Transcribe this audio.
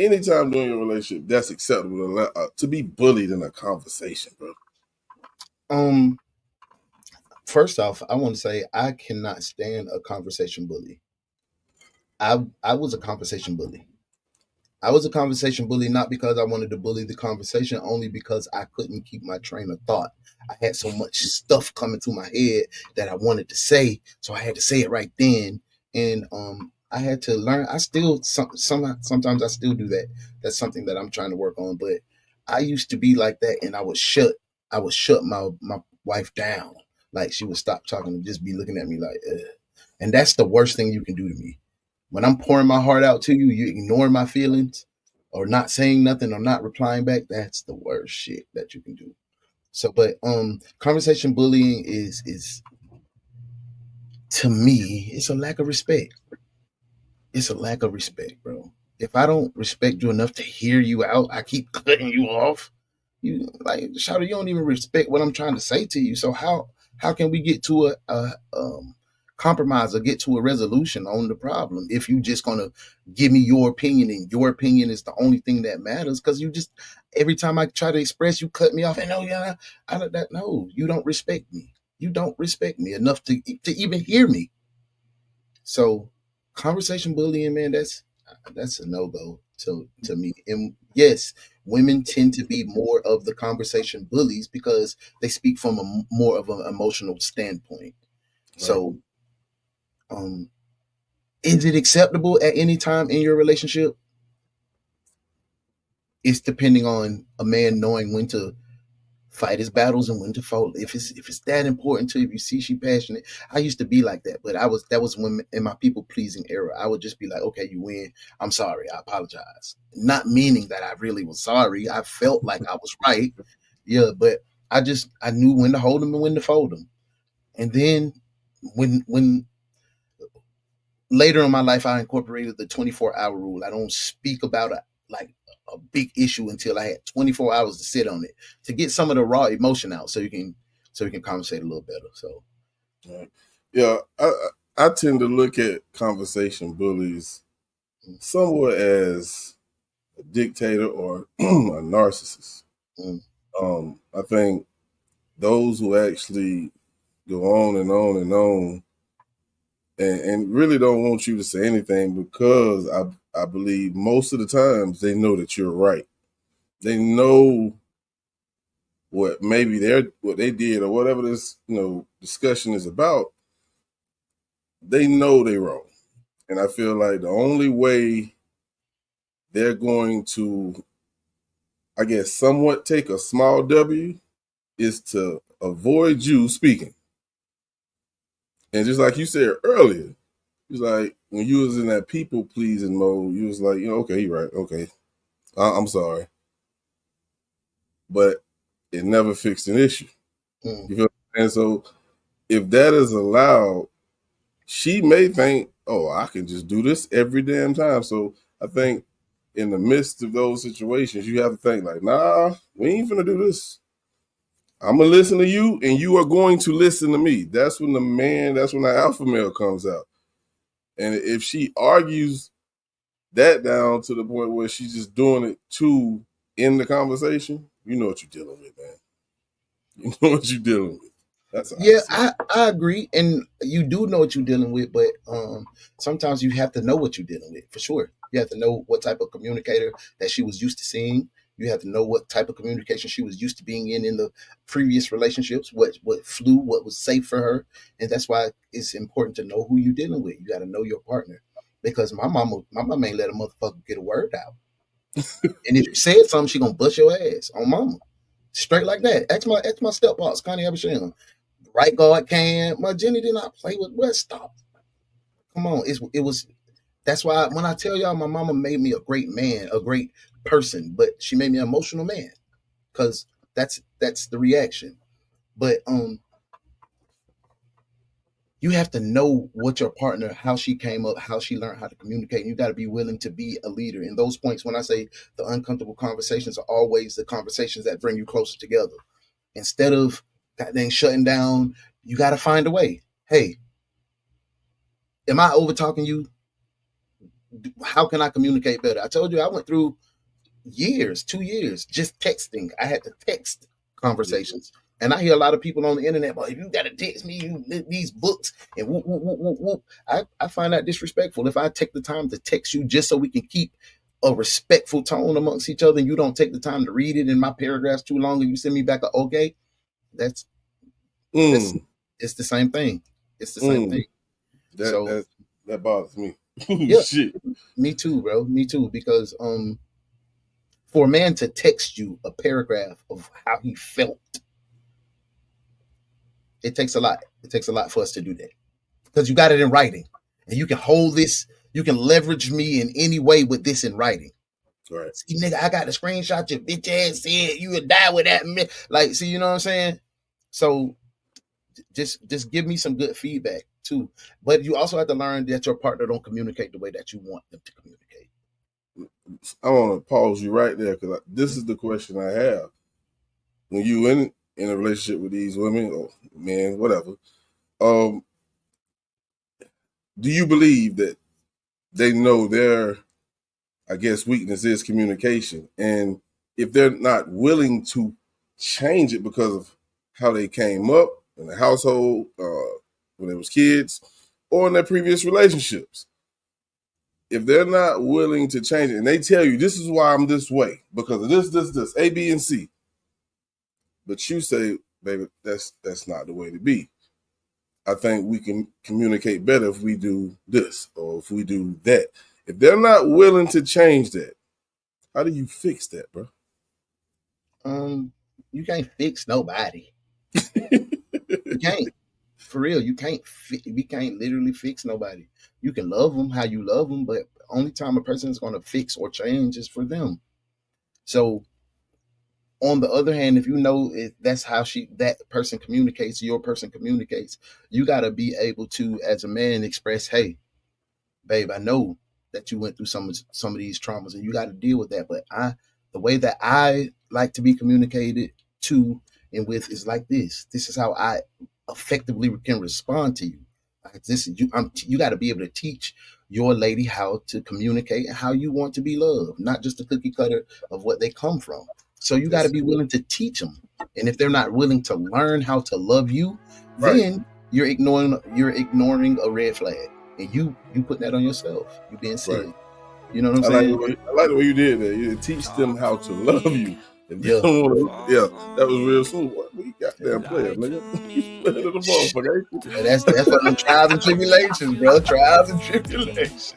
anytime during your relationship, that's acceptable to be bullied in a conversation, bro. Um, First off, I want to say I cannot stand a conversation bully. I was a conversation bully. I was a conversation bully not because I wanted to bully the conversation, only because I couldn't keep my train of thought. I had so much stuff coming through my head that I wanted to say, so I had to say it right then. And I had to learn. I still sometimes I still do that. That's something that I'm trying to work on. But I used to be like that, and I would shut my wife down. Like she would stop talking and just be looking at me like, ugh. And that's the worst thing you can do to me. When I'm pouring my heart out to you, you ignore my feelings or not saying nothing or not replying back. That's the worst shit that you can do. So, but conversation bullying is to me, it's a lack of respect. It's a lack of respect, bro. If I don't respect you enough to hear you out, I keep cutting you off. You like, shout, you don't even respect what I'm trying to say to you. So how can we get to a compromise or get to a resolution on the problem if you just gonna give me your opinion and your opinion is the only thing that matters? Because you just every time I try to express, you cut me off. And no, yeah, I don't that no, you don't respect me. You don't respect me enough to even hear me. So conversation bullying, man, that's a no go to me. And yes, women tend to be more of the conversation bullies because they speak from a more of an emotional standpoint. Right. So, um, is it acceptable at any time in your relationship? It's depending on a man knowing when to fight his battles and when to fold. If it's that important to you, if you see she passionate. I used to be like that, but that was when in my people pleasing era. I would just be like, okay, you win. I'm sorry. I apologize. Not meaning that I really was sorry. I felt like I was right. Yeah, but I knew when to hold them and when to fold them. And then when later in my life I incorporated the 24-hour rule. I don't speak about a big issue until I had 24 hours to sit on it to get some of the raw emotion out, so you can conversate a little better. So Right. Yeah, I tend to look at conversation bullies somewhat as a dictator or a narcissist. mm, I think those who actually go on and on and on and really don't want you to say anything because I believe most of the times they know that you're right. They know what they did or whatever this discussion is about. They know they're wrong, and I feel like the only way they're going to, I guess, somewhat take a small W is to avoid you speaking. And just like you said earlier, it's like when you was in that people pleasing mode, you was like, okay, you're right, okay, I'm sorry, but it never fixed an issue. mm, You feel? And so if that is allowed, she may think, oh, I can just do this every damn time. So I think in the midst of those situations, you have to think like, nah, we ain't finna do this. I'm gonna listen to you, and you are going to listen to me. That's when the alpha male comes out. And if she argues that down to the point where she's just doing it to end the conversation, you know what you're dealing with, man. You know what you're dealing with. That's how I yeah, see it. I agree, and you do know what you're dealing with, but sometimes you have to know what you're dealing with for sure. You have to know what type of communicator that she was used to seeing. You have to know what type of communication she was used to being in the previous relationships. What flew, what was safe for her, and that's why it's important to know who you're dealing with. You got to know your partner, because my mama ain't let a motherfucker get a word out, and if you said something, she gonna bust your ass on mama, straight like that. Ask my step boss, Connie Abisham. Right guard can. My Jenny did not play with West. Stop. Come on. It was that's why when I tell y'all my mama made me a great man, a great person, but she made me an emotional man. Cause that's the reaction. But you have to know what your partner, how she came up, how she learned how to communicate. And you got to be willing to be a leader. In those points, when I say the uncomfortable conversations are always the conversations that bring you closer together. Instead of goddamn shutting down, you got to find a way. Hey, am I over talking you? how can I communicate better? I told you I went through years, 2 years, just texting. I had to text conversations. And I hear a lot of people on the internet, but if you gotta text me, these books and whoop, whoop, whoop, whoop, whoop. I find that disrespectful. If I take the time to text you just so we can keep a respectful tone amongst each other, and you don't take the time to read it in my paragraphs too long, and you send me back a okay, that's that's Mm, it's the same thing. It's the same mm. thing. So That bothers me. yeah, Shit. me too, bro. Me too. Because for a man to text you a paragraph of how he felt, it takes a lot. It takes a lot for us to do that because you got it in writing, and you can hold this. You can leverage me in any way with this in writing. Right. See, nigga, I got the screenshot your bitch ass said you would die with that. Like, see, you know what I'm saying? So just give me some good feedback too. But you also have to learn that your partner don't communicate the way that you want them to communicate. I want to pause you right there because this is the question I have. When you in a relationship with these women or men, whatever, um, do you believe that they know their, I guess, weakness is communication, and if they're not willing to change it because of how they came up in the household when they was kids or in their previous relationships, if they're not willing to change it and they tell you this is why I'm this way because of this A, B, and C, but you say, baby, that's not the way to be. I think we can communicate better if we do this or if we do that. If they're not willing to change that, how do you fix that, bro? Um, you can't fix nobody. You can't. For real, you can't. We can't literally fix nobody. You can love them how you love them, but only time a person is going to fix or change is for them. So, on the other hand, if you know that's how that person communicates, your person communicates, you got to be able to, as a man, express, "Hey, babe, I know that you went through some of these traumas, and you got to deal with that. But the way that I like to be communicated to and with is like this. This is how I effectively can respond to you. Like this, you got to be able to teach your lady how to communicate and how you want to be loved, not just the cookie cutter of what they come from. So you got to That's be willing to teach them. And if they're not willing to learn how to love you, right. then you're ignoring a red flag, and you put that on yourself. You being Right. silly. You know what I'm I like saying? the way you did that. You teach them how to love you. If they Yeah. don't want to, yeah, that was real smooth. What we goddamn player, nigga? You better than the motherfucker. And that's from the trials and tribulations, bro. Trials and tribulations.